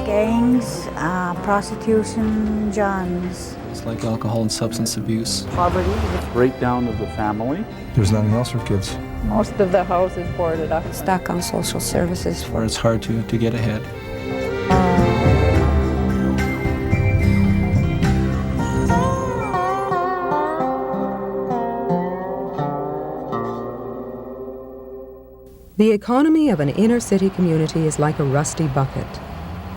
Gangs, prostitution, guns. It's like alcohol and substance abuse. Poverty. Breakdown of the family. There's nothing else for kids. Most of the house is boarded up. Stuck on social services. Or it's hard to get ahead. The economy of an inner-city community is like a rusty bucket.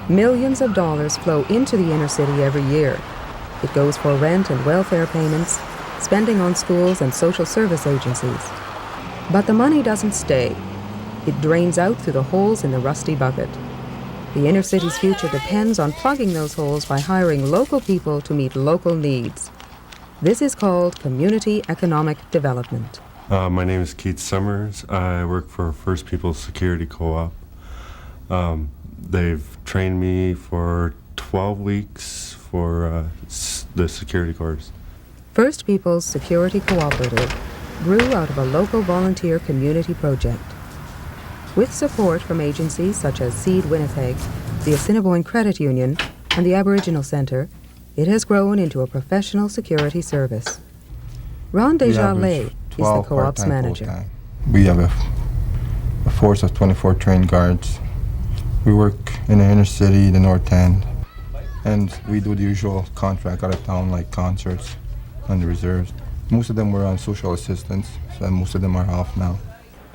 Millions of dollars flow into the inner city every year. It goes for rent and welfare payments, spending on schools and social service agencies. But the money doesn't stay. It drains out through the holes in the rusty bucket. The inner city's future depends on plugging those holes by hiring local people to meet local needs. This is called community economic development. My name is Keith Summers. I work for First Peoples Security Co-op. They've trained me for 12 weeks for the security course. First Peoples Security Cooperative grew out of a local volunteer community project. With support from agencies such as Seed Winnipeg, the Assiniboine Credit Union, and the Aboriginal Centre, it has grown into a professional security service. Ron Desjardins is the co-op's manager. Full-time. We have a force of 24 trained guards. We work in the inner city, the north end, and we do the usual contract out of town like concerts and the reserves. Most of them were on social assistance, so most of them are off now.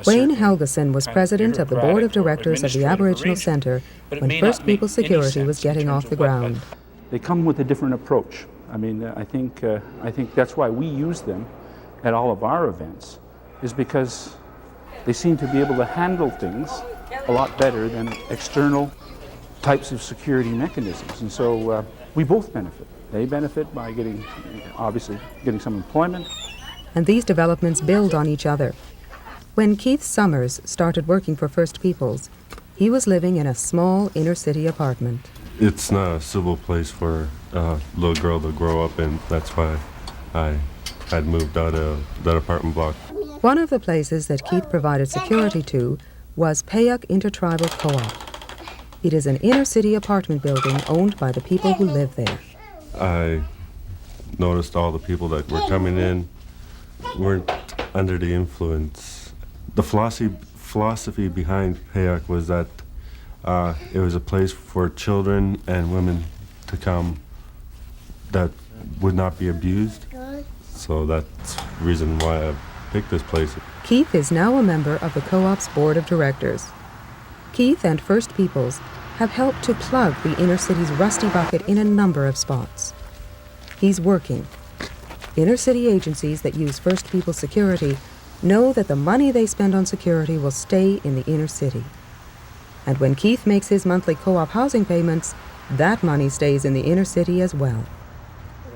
Wayne Helgeson was president of the board of directors of the Aboriginal Centre when First Peoples Security was getting off the ground. They come with a different approach. I mean, I think that's why we use them at all of our events, is because they seem to be able to handle things a lot better than external types of security mechanisms. And so we both benefit. They benefit by obviously getting some employment. And these developments build on each other. When Keith Summers started working for First Peoples, he was living in a small inner-city apartment. It's not a civil place for a little girl to grow up in. That's why I had moved out of that apartment block. One of the places that Keith provided security to was Payuk Intertribal Co-op. It is an inner-city apartment building owned by the people who live there. I noticed all the people that were coming in weren't under the influence. The philosophy behind Payuk was that it was a place for children and women to come that would not be abused. So that's the reason why I picked this place. Keith is now a member of the co-op's board of directors. Keith and First Peoples have helped to plug the inner city's rusty bucket in a number of spots. He's working. Inner city agencies that use First Peoples Security know that the money they spend on security will stay in the inner city. And when Keith makes his monthly co-op housing payments, that money stays in the inner city as well.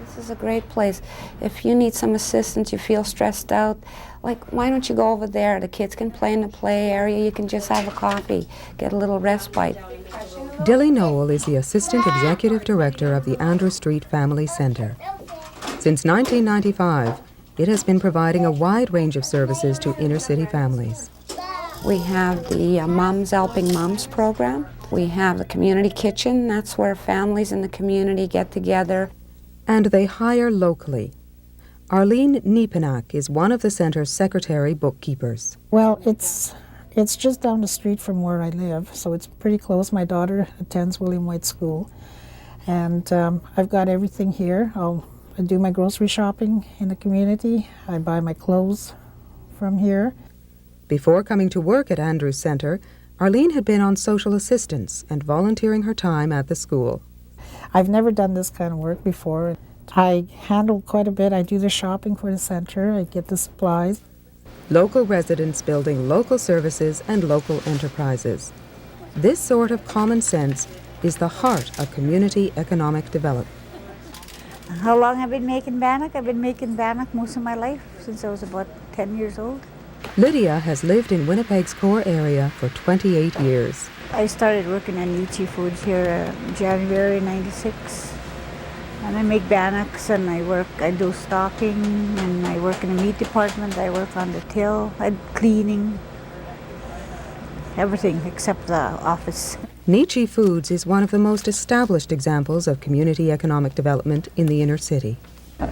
This is a great place. If you need some assistance, you feel stressed out, why don't you go over there? The kids can play in the play area. You can just have a coffee, get a little respite. Dilly Noel is the Assistant Executive Director of the Andrew Street Family Centre. Since 1995, it has been providing a wide range of services to inner-city families. We have the Moms Helping Moms program. We have the community kitchen. That's where families in the community get together. And they hire locally. Arlene Niepenak is one of the centre's secretary bookkeepers. Well, it's just down the street from where I live, so it's pretty close. My daughter attends William White School, and I've got everything here. I do my grocery shopping in the community. I buy my clothes from here. Before coming to work at Andrews Centre, Arlene had been on social assistance and volunteering her time at the school. I've never done this kind of work before. I handle quite a bit. I do the shopping for the centre. I get the supplies. Local residents building local services and local enterprises. This sort of common sense is the heart of community economic development. How long have I been making bannock? I've been making bannock most of my life, since I was about 10 years old. Lydia has lived in Winnipeg's core area for 28 years. I started working on Nietzsche Foods here January '96. And I make bannocks, and I do stocking, and I work in the meat department. I work on the till, cleaning. everything except the office. Nietzsche Foods is one of the most established examples of community economic development in the inner city.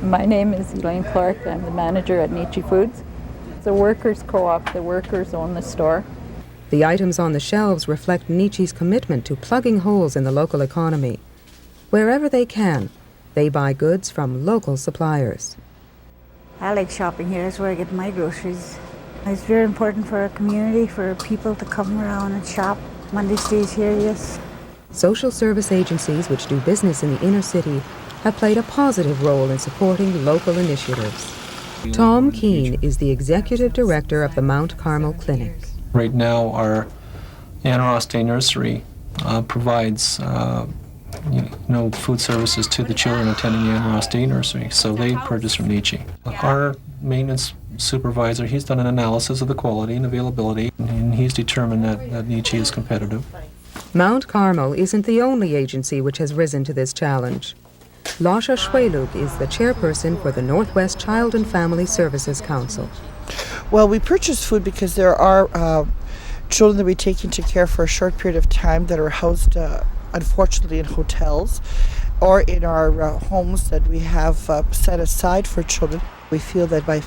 My name is Elaine Clark. I'm the manager at Nietzsche Foods. It's a workers' co-op. The workers own the store. The items on the shelves reflect Nietzsche's commitment to plugging holes in the local economy. Wherever they can, they buy goods from local suppliers. I like shopping here. That's where I get my groceries. It's very important for our community, for people to come around and shop. Monday stays here, yes. Social service agencies which do business in the inner city have played a positive role in supporting local initiatives. Tom Keane is the executive director of the Mount Carmel Clinic. Right now, our Ann Ross Day Nursery provides food services to the children attending the Ann Ross Day Nursery, so they purchase from Nietzsche. Our maintenance supervisor, he's done an analysis of the quality and availability, and he's determined that Nietzsche is competitive. Mount Carmel isn't the only agency which has risen to this challenge. Lasha Schweluk is the chairperson for the Northwest Child and Family Services Council. Well, we purchase food because there are children that we take into care for a short period of time that are housed, unfortunately, in hotels or in our homes that we have set aside for children. We feel that by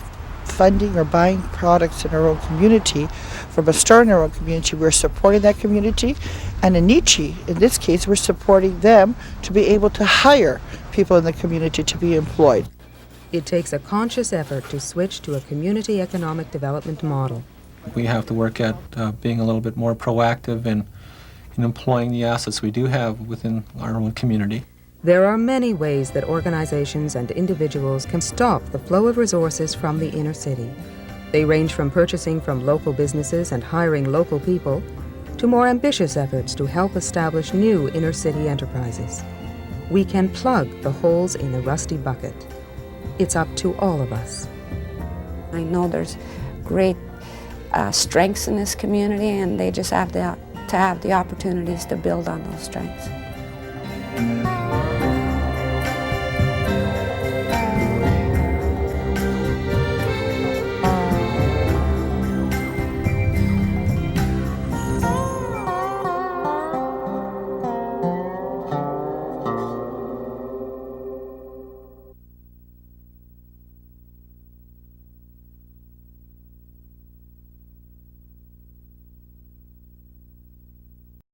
funding or buying products in our own community, from a store in our own community, we're supporting that community. And in Nietzsche, in this case, we're supporting them to be able to hire people in the community to be employed. It takes a conscious effort to switch to a community economic development model. We have to work at being a little bit more proactive in employing the assets we do have within our own community. There are many ways that organizations and individuals can stop the flow of resources from the inner city. They range from purchasing from local businesses and hiring local people to more ambitious efforts to help establish new inner city enterprises. We can plug the holes in the rusty bucket. It's up to all of us. I know there's great strengths in this community, and they just have to have the opportunities to build on those strengths.